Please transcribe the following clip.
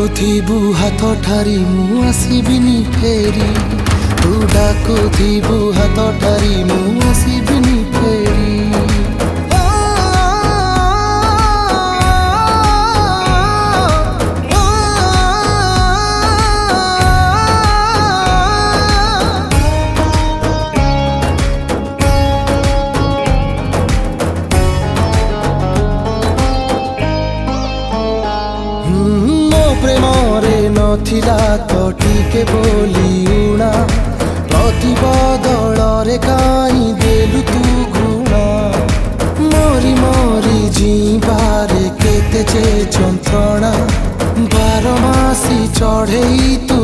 ডাকুথিবু হাত ঠারি মু আসিবিনি ফেরি তু ডাকুথিবু হাত ঠারি মু আসিবিনি ফেরি ପ୍ରେମରେ ନଥିଲା ତ ଟିକେ ବୋଲି ଉଣା ପ୍ରତି ବଦଳରେ କାହିଁ ଦେଲୁ ତୁ ଘୃଣା ମରି ମରି ଯିବାରେ କେତେ ଯେ ଯନ୍ତ୍ରଣା ବାରମାସୀ ଚଢ଼େଇ ତୁ